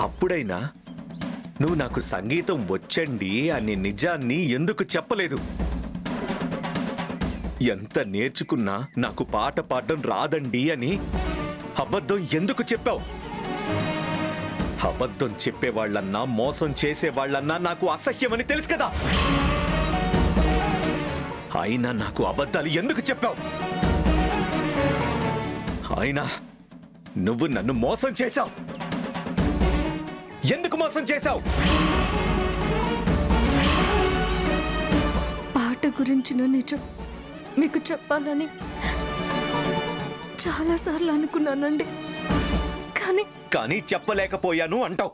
అప్పుడైనా నువ్వు నాకు సంగీతం వచ్చండి అనే నిజాన్ని ఎందుకు చెప్పలేదు? ఎంత నేర్చుకున్నా నాకు పాట పాడడం రాదండి అని అబద్ధం ఎందుకు చెప్పావు? అబద్ధం చెప్పేవాళ్ళన్నా మోసం చేసేవాళ్ళన్నా నాకు అసహ్యమని తెలుసు కదా. అయినా నాకు అబద్ధాలు ఎందుకు చెప్పావు? అయినా నువ్వు నన్ను మోసం చేశావు. ఎందుకు మోసం చేశావు? పాట గురించిన నిజం మీకు చెప్పాలని చాలాసార్లు అనుకున్నానండి. కానీ చెప్పలేకపోయాను అంటావు.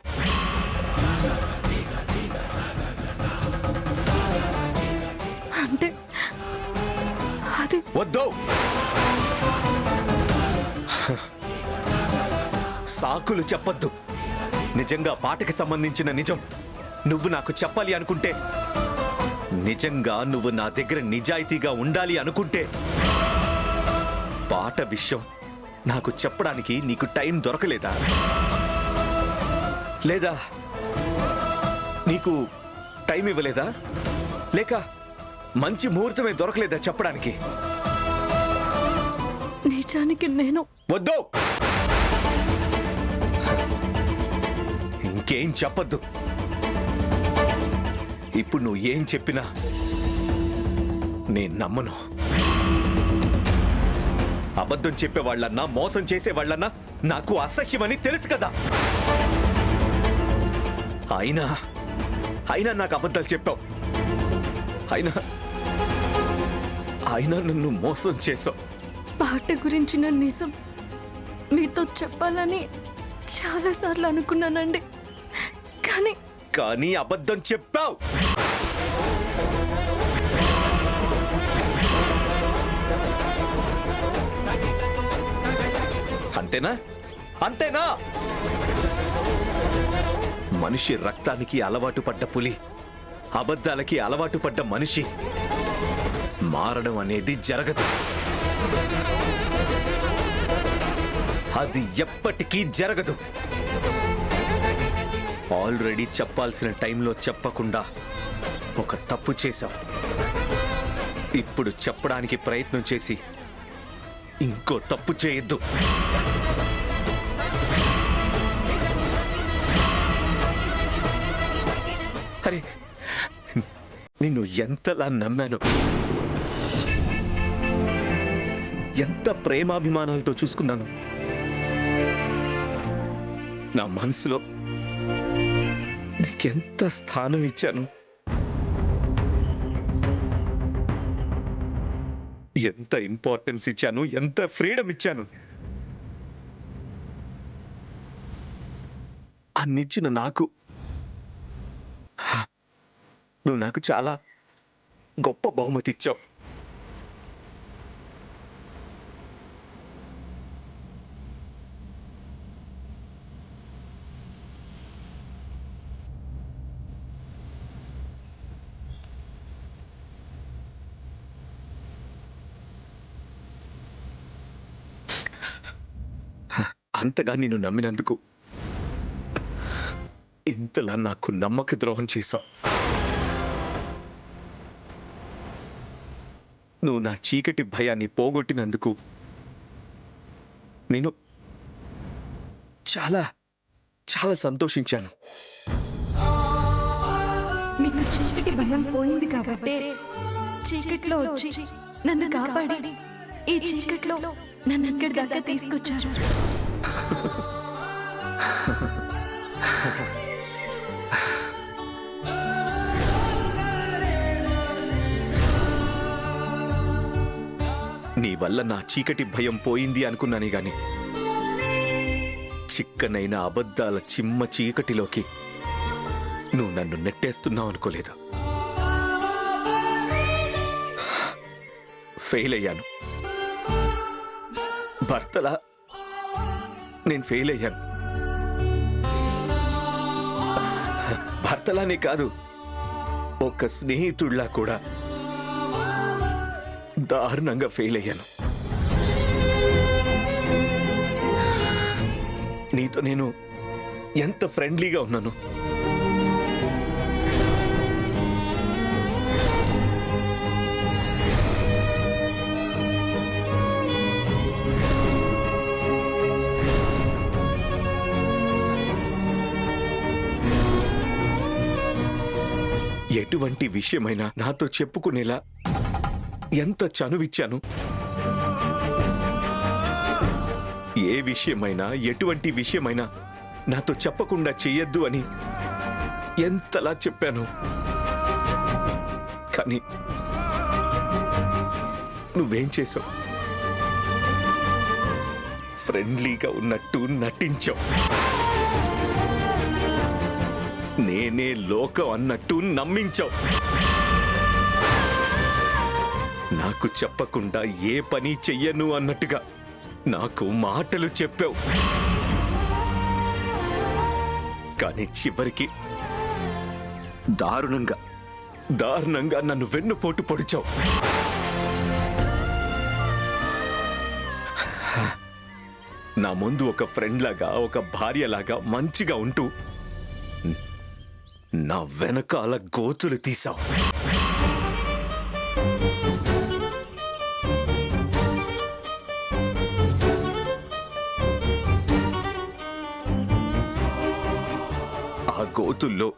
అంటే అది వద్దు. సాకులు చెప్పొద్దు. నిజంగా పాటకి సంబంధించిన నిజం నువ్వు నాకు చెప్పాలి అనుకుంటే, నిజంగా నువ్వు నా దగ్గర నిజాయితీగా ఉండాలి అనుకుంటే, పాట విషయం నాకు చెప్పడానికి నీకు టైం దొరకలేదా? లేదా నీకు టైం ఇవ్వలేదా? లేక మంచి ముహూర్తమే దొరకలేదా చెప్పడానికి? నిజానికి నేను వద్దు. ఇంకేం చెప్పొద్దు. ఇప్పుడు నువ్వు ఏం చెప్పినా నేను నమ్మను. అబద్ధం చెప్పేవాళ్ళన్నా మోసం చేసేవాళ్ళన్నా నాకు అసహ్యమని తెలుసు కదా. అయినా నాకు అబద్ధాలు చెప్పావు. అయినా నన్ను మోసం చేసావు. పాట గురించిన నిజం మీతో చెప్పాలని చాలాసార్లు అనుకున్నానండి. కానీ అబద్ధం చెప్పావు. అంతేనా? మనిషి రక్తానికి అలవాటు పడ్డ పులి, అబద్ధాలకి అలవాటు పడ్డ మనిషి మారడం అనేది జరగదు. అది ఎప్పటికీ జరగదు. ఆల్రెడీ చెప్పాల్సిన టైంలో చెప్పకుండా ఒక తప్పు చేశావు. ఇప్పుడు చెప్పడానికి ప్రయత్నం చేసి ఇంకో తప్పు చేయొద్దు. అరే, నిన్ను ఎంతలా నమ్మాను, ఎంత ప్రేమాభిమానాలతో చూసుకున్నాను. నా మనసులో నీకెంత స్థానం ఇచ్చాను, ఎంత ఇంపార్టెన్స్ ఇచ్చాను, ఎంత ఫ్రీడమ్ ఇచ్చాను. అన్నిచ్చిన నువ్వు నాకు చాలా గొప్ప బహుమతి ఇచ్చావు. అంతగా నిన్ను నమ్మినందుకు ఇంతలా నాకు నమ్మక ద్రోహం చేశావు. నువ్వు నా చీకటి భయాన్ని పోగొట్టినందుకు నేను చాలా చాలా సంతోషించాను. మీకు చీకటి భయం పోయింది కాబట్టి చీకట్లో వచ్చి నన్ను కాపాడి ఈ చీకట్లో నన్ను ఇక్కడి దాకా తీసుకొచ్చారు. నీ వల్ల నా చీకటి భయం పోయింది అనుకున్నానే గాని చిక్కనైన అబద్ధాల చిమ్మ చీకటిలోకి నువ్వు నన్ను నెట్టేస్తున్నావు అనుకోలేదు. ఫెయిల్ అయ్యాను. భర్తలా నేను ఫెయిల్ అయ్యాను. భర్తలానే కాదు, ఒక స్నేహితుడిలా కూడా దారుణంగా ఫెయిల్ అయ్యాను. నీతో నేను ఎంత ఫ్రెండ్లీగా ఉన్నాను. ఎటువంటి విషయమైనా నాతో చెప్పుకునేలా ఎంత చనువిచ్చాను. ఏ విషయమైనా ఎటువంటి విషయమైనా నాతో చెప్పకుండా చెయ్యొద్దు అని ఎంతలా చెప్పాను. కానీ నువ్వేం చేసావు? ఫ్రెండ్లీగా ఉన్నట్టు నటించావు. నేనే లోకం అన్నట్టు నమ్మించావు. నాకు చెప్పకుండా ఏ పని చెయ్యను అన్నట్టుగా నాకు మాటలు చెప్పావు. కానీ చివరికి దారుణంగా నన్ను వెన్నుపోటు పొడిచావు. నా ముందు ఒక ఫ్రెండ్ లాగా, ఒక భార్యలాగా మంచిగా ఉంటూ నా వెనకాల గోతులు తీసావు. ఆ గోతుల్లో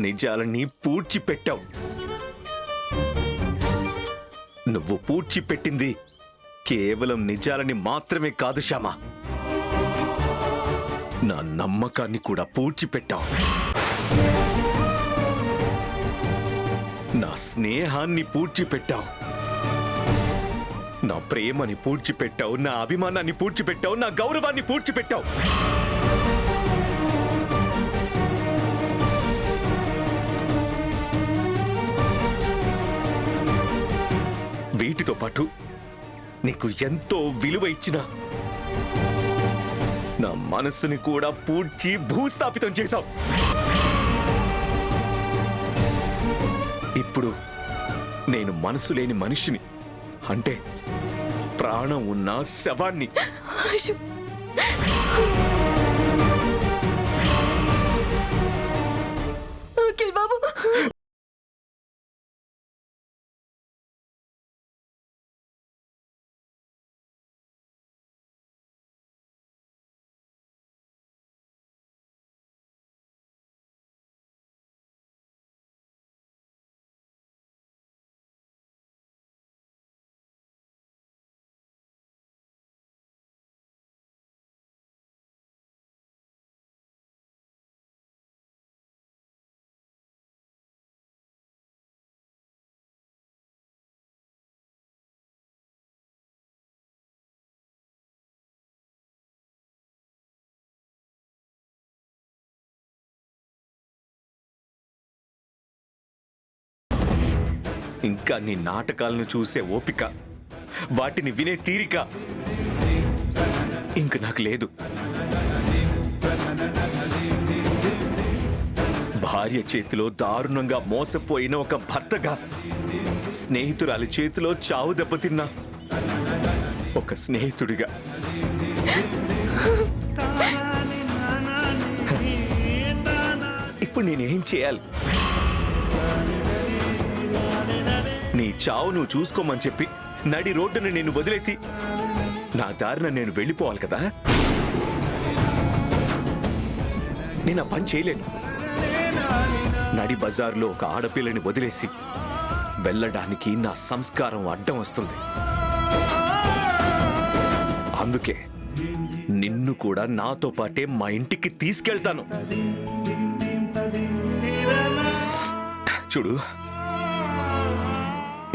నిజాలని పూడ్చిపెట్టావు. నువ్వు పూడ్చిపెట్టింది కేవలం నిజాలని మాత్రమే కాదు శ్యామా, నా నమ్మకాన్ని కూడా పూడ్చిపెట్టావు. నా స్నేహాన్ని పూడ్చిపెట్టావు. నా ప్రేమని పూడ్చిపెట్టావు. నా అభిమానాన్ని పూడ్చిపెట్టావు. నా గౌరవాన్ని పూడ్చిపెట్టావు. వీటితో పాటు నీకు ఎంతో విలువ ఇచ్చిన నా మనస్సుని కూడా పూడ్చి భూస్థాపితం చేశావు. ఇప్పుడు నేను మనసు లేని మనిషిని, అంటే ప్రాణం ఉన్న శవాన్ని. అఖిల్ బాబు, ఇంకా నీ నాటకాలను చూసే ఓపిక, వాటిని వినే తీరిక ఇంక నాకు లేదు. భార్య చేతిలో దారుణంగా మోసపోయిన ఒక భర్తగా, స్నేహితురాలి చేతిలో చావు దెబ్బతిన్నా ఒక స్నేహితుడిగా, ఇప్పుడు నేనేం చేయాలి? నీ చావు నువ్వు చూసుకోమని చెప్పి నడి రోడ్డుని నేను వదిలేసి నా దారిన నేను వెళ్ళిపోవాలి కదా. నేను ఆ పని చేయలేను. నడి బజార్లో ఒక ఆడపిల్లని వదిలేసి వెళ్ళడానికి నా సంస్కారం అడ్డం వస్తుంది. అందుకే నిన్ను కూడా నాతో పాటే మా ఇంటికి తీసుకెళ్తాను. చూడు,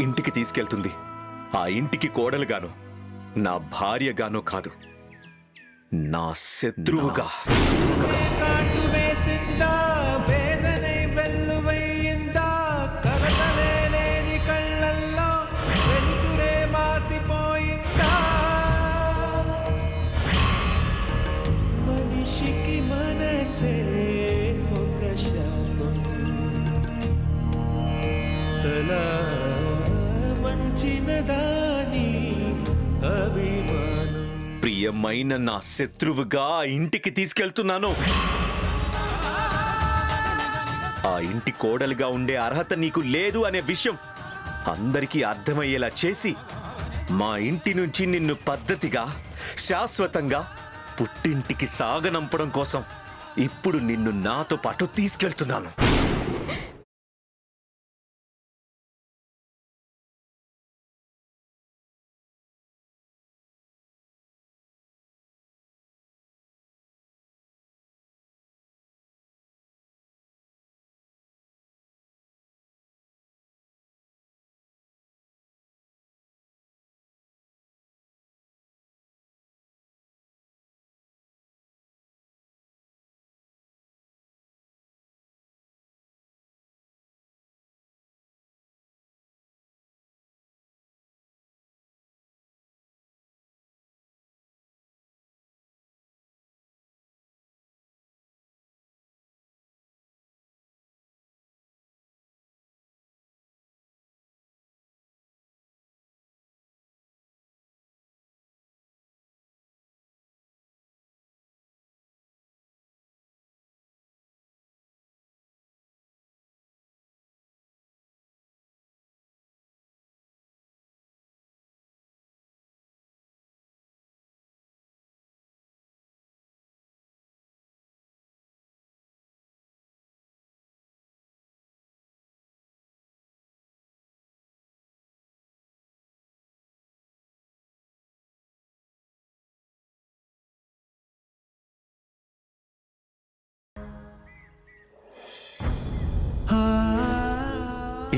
ఇంటికి తీసుకెళ్తుంది ఆ ఇంటికి కోడలుగాను, నా భార్యగానో కాదు, నా శత్రువుగా. ప్రియమైన నా శత్రువుగా ఇంటికి తీసుకెళ్తున్నాను. ఆ ఇంటి కోడలుగా ఉండే అర్హత నీకు లేదు అనే విషయం అందరికీ అర్థమయ్యేలా చేసి మా ఇంటి నుంచి నిన్ను పద్ధతిగా శాశ్వతంగా పుట్టింటికి సాగనంపడం కోసం ఇప్పుడు నిన్ను నాతో పాటు తీసుకెళ్తున్నాను.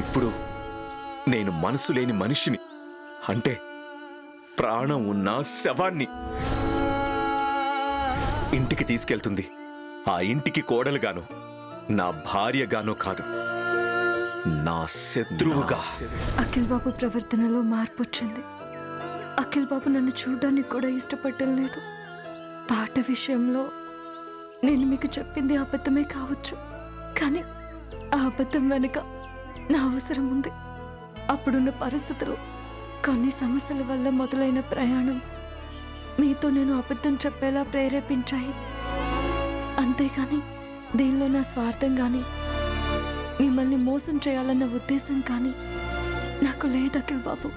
ఇప్పుడు నేను మనసు లేని మనిషిని, అంటే ప్రాణం ఉన్న శవాన్ని ఇంటికి తీసుకెళ్తుంది. ఆ ఇంటికి కోడలుగాను, నా భార్యగానో కాదు, నా శత్రువుగా. అఖిల్ బాబు ప్రవర్తనలో మార్పు వచ్చింది. అఖిల్ బాబు నన్ను చూడడానికి కూడా ఇష్టపడటం లేదు. పాట విషయంలో నేను మీకు చెప్పింది అబద్ధమే కావచ్చు, కానీ ఆ అబద్ధం వెనుక నా అవసరం ఉంది. అప్పుడున్న పరిస్థితులు, కొన్ని సమస్యల వల్ల మొదలైన ప్రయాణం మీతో నేను అబద్ధం చెప్పేలా ప్రేరేపించాయి. అంతేగాని దీనిలో నా స్వార్థం కానీ మిమ్మల్ని మోసం చేయాలన్న ఉద్దేశం కానీ నాకు లేదు అఖిల్ బాబు.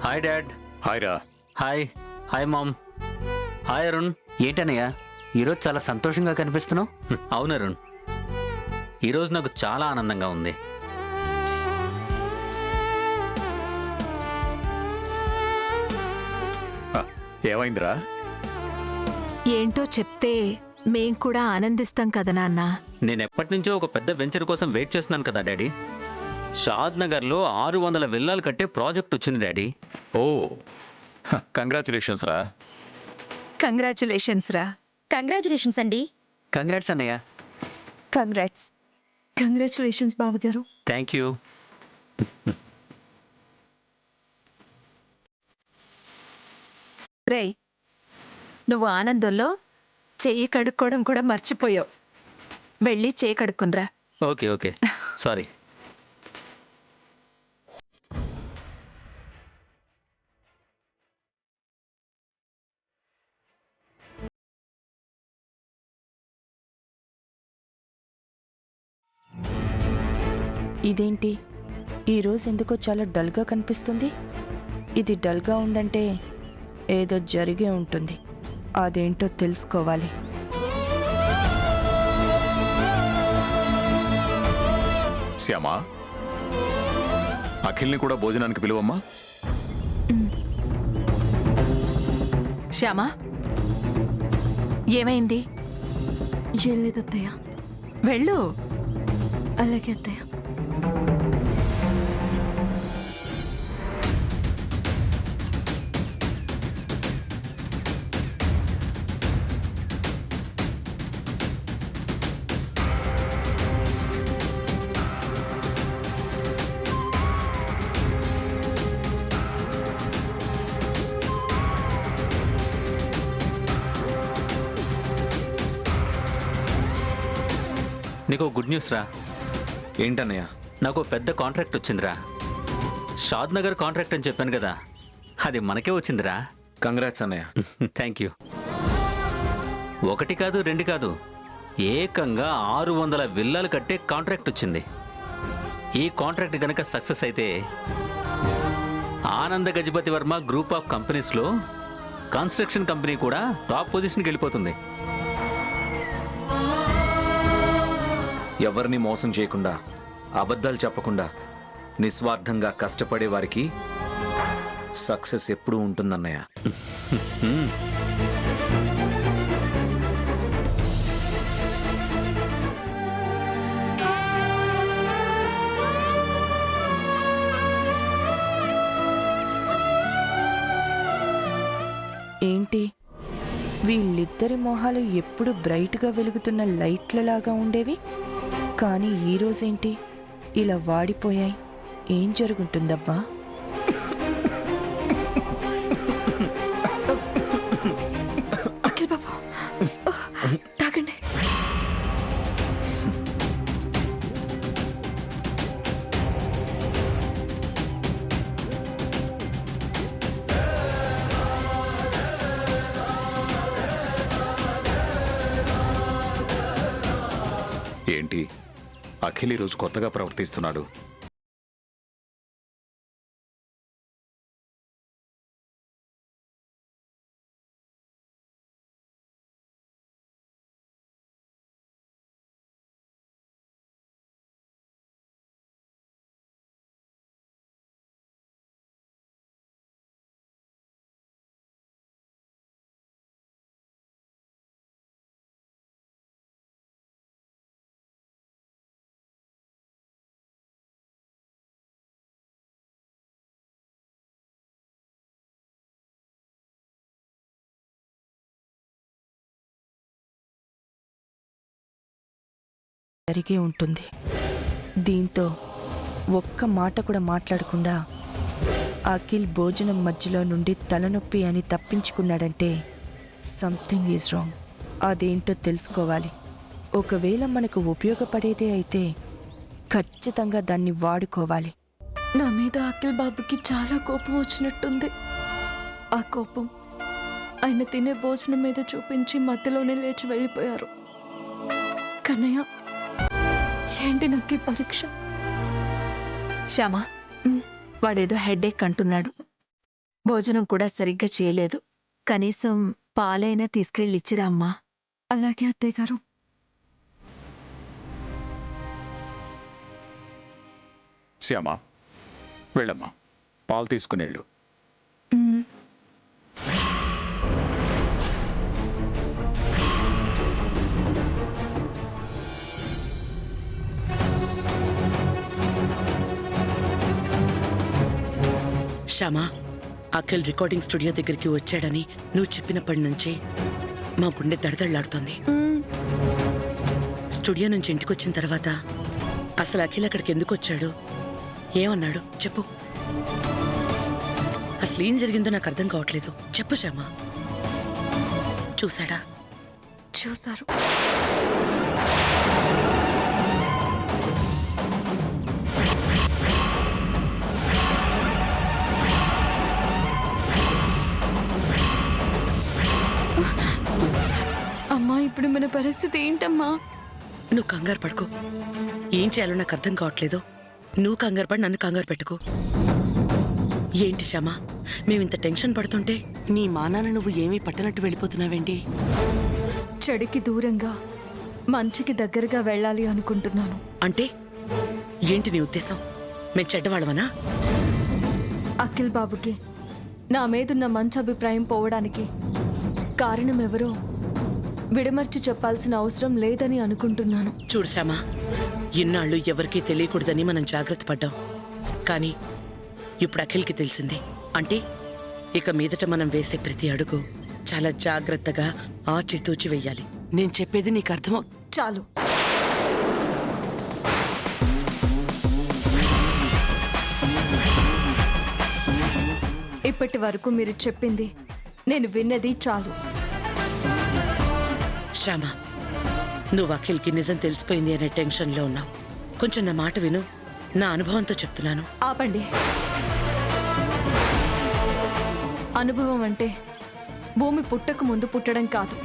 Hi dad. హాయ్ రా. Hi. Hi mom. Hi Arun. ఏంటన్నయ్య ఈరోజు చాలా సంతోషంగా కనిపిస్తున్నావు? అవును అరుణ్, ఈరోజు నాకు చాలా ఆనందంగా ఉంది. ఏమైందిరా? ఏంటో చెప్తే మేం కూడా ఆనందిస్తాం కదా నాన్న. నేను ఎప్పటి నుంచో ఒక పెద్ద వెంచర్ కోసం వెయిట్ చేస్తున్నాను కదా డాడీ. షాద్ నగర్లో 600 విల్లాలు కట్టే ప్రాజెక్ట్ వచ్చింది డాడీ. ఓ, కంగ్రాచులేషన్స్ రా. కంగ్రాచులేషన్స్ రా. కంగ్రాచులేషన్స్ అండి. కంగ్రాట్స్ అన్నయ్య. కంగ్రాట్స్. కంగ్రాచులేషన్స్ బావగారు. Thank you. రేయ్, నువ్వు ఆనందంలో చెయ్యి కడుక్కోవడం కూడా మర్చిపోయావు. వెళ్ళి చెయ్యి కడుక్కునరా. Okay okay, sorry. ఇదేంటి ఈరోజు ఎందుకో చాలా డల్గా కనిపిస్తుంది? ఇది డల్గా ఉందంటే ఏదో జరిగే ఉంటుంది. అదేంటో తెలుసుకోవాలి. శ్యామా, అఖిల్ని కూడా భోజనానికి పిలువమ్మా. శ్యామా, ఏమైంది? ఏం లేదు అత్తయ్య. వెళ్ళు. అలాగే అత్తయ్య. నీకు గుడ్ న్యూస్ రా. ఏంటన్నయ్య? నాకు పెద్ద కాంట్రాక్ట్ వచ్చిందిరా. షాద్ నగర్ కాంట్రాక్ట్ అని చెప్పాను కదా, అది మనకే వచ్చిందిరా. కంగ్రాట్స్ అన్నయ్య. Thank you. 1 కాదు 2 కాదు, ఏకంగా 600 విల్లాలు కట్టే కాంట్రాక్ట్ వచ్చింది. ఈ కాంట్రాక్ట్ కనుక సక్సెస్ అయితే ఆనంద గజపతి వర్మ గ్రూప్ ఆఫ్ కంపెనీస్లో కన్స్ట్రక్షన్ కంపెనీ కూడా టాప్ పొజిషన్కి వెళ్ళిపోతుంది. ఎవరిని మోసం చేయకుండా, అబద్ధాలు చెప్పకుండా, నిస్వార్థంగా కష్టపడే వారికి సక్సెస్ ఎప్పుడూ ఉంటుందన్నయ్య. ఏంటి వీళ్ళిద్దరి మొహాలు ఎప్పుడు బ్రైట్గా వెలుగుతున్న లైట్లలాగా ఉండేవి, కానీ ఈరోజేంటి ఇలా వాడిపోయాయి? ఏం జరుగుతుందబ్బా? అఖిల్ బాబు తాగండి. ఏంటి అఖిల్ ఈరోజు కొత్తగా ప్రవర్తిస్తున్నాడు? జరిగే ఉంటుంది. దీంతో ఒక్క మాట కూడా మాట్లాడకుండా అఖిల్ భోజనం మధ్యలో నుండి తలనొప్పి అని తప్పించుకున్నాడంటే సంథింగ్ ఈజ్ రాంగ్. అదేంటో తెలుసుకోవాలి. ఒకవేళ మనకు ఉపయోగపడేదే అయితే ఖచ్చితంగా దాన్ని వాడుకోవాలి. నా మీద అఖిల్ బాబుకి చాలా కోపం వచ్చినట్టుంది. ఆ కోపం ఆయన తినే భోజనం మీద చూపించి మధ్యలోనే లేచి వెళ్ళిపోయారు. కన్నయ్య, ఏంటి నాకు ఈ పరీక్ష? శ్యామా, వాడేదో హెడేక్ అంటున్నాడు. భోజనం కూడా సరిగ్గా చేయలేదు. కనీసం పాలైనా తీసుకెళ్ళి ఇచ్చిరా అమ్మా. అలాగే అత్తయ్య గారు. శ్యామా, వెళ్ళమ్మా, పాలు తీసుకుని వెళ్ళు. శ్యామా, అఖిల్ రికార్డింగ్ స్టూడియో దగ్గరికి వచ్చాడని నువ్వు చెప్పినప్పటి నుంచి మా గుండె దడదళ్లాడుతోంది. స్టూడియో నుంచి ఇంటికి వచ్చిన తర్వాత అసలు అఖిల్ అక్కడికి ఎందుకు వచ్చాడు, ఏమన్నాడు చెప్పు. అసలు ఏం జరిగిందో నాకు అర్థం కావట్లేదు. చెప్పు శ్యామా. చూశాడా? చూశారు. అమ్మా, ఇప్పుడు మన పరిస్థితి ఏంటమ్మా? నువ్వు కంగారు పడుకో. ఏం చేయాలో నాకు అర్థం కావట్లేదు. నువ్వు కంగారు పడి నన్ను కంగారు పెట్టుకో. ఏంటి శ్యామా, మేమింత టెన్షన్ పడుతుంటే నీ మానాన నువ్వు ఏమీ పట్టనట్టు వెళ్ళిపోతున్నావేంటి? చెడుకి దూరంగా మంచికి దగ్గరగా వెళ్ళాలి అనుకుంటున్నాను. అంటే ఏంటి నీ ఉద్దేశం? మేము చెడ్డవాళ్ళమనా? అఖిల్ బాబుకి నా మీదున్న మంచి అభిప్రాయం పోవడానికి కారణం ఎవరో విడమర్చి చెప్పాల్సిన అవసరం లేదని అనుకుంటున్నాను. చూడు శ్యామా, ఇన్నాళ్ళు ఎవరికీ తెలియకూడదని మనం జాగ్రత్త పడ్డాం. కానీ ఇప్పుడు అఖిల్కి తెలిసింది. అంటే ఇక మీదట మనం వేసే ప్రతి అడుగు చాలా జాగ్రత్తగా ఆచితూచి వెయ్యాలి. నేను చెప్పేది నీకు అర్థమవు? చాలు. ఇప్పటి వరకు మీరు చెప్పింది నేను విన్నది చాలు. శ్యామా, నువ్వు అఖిల్కి నిజం తెలిసిపోయింది అనే టెన్షన్లో ఉన్నావు. కొంచెం నా మాట విను. నా అనుభవంతో చెప్తున్నాను. ఆపండి. అనుభవం అంటే భూమి పుట్టక ముందు పుట్టడం కాదు,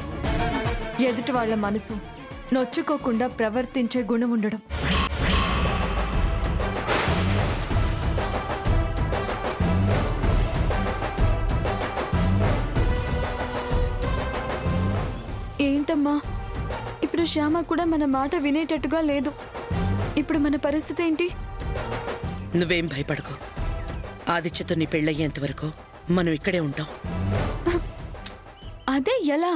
ఎదుటి వాళ్ళ మనసు నొచ్చుకోకుండా ప్రవర్తించే గుణం ఉండడం. ఏంటమ్మా, ఇప్పుడు శ్యామ కూడా మన మాట వినేటట్టుగా లేదు. ఇప్పుడు మన పరిస్థితి ఏంటి? నువ్వేం భయపడకు. ఆదిత్యతో నీ పెళ్ళయ్యేంత వరకు మనం ఇక్కడే ఉంటాం. అదే ఎలా?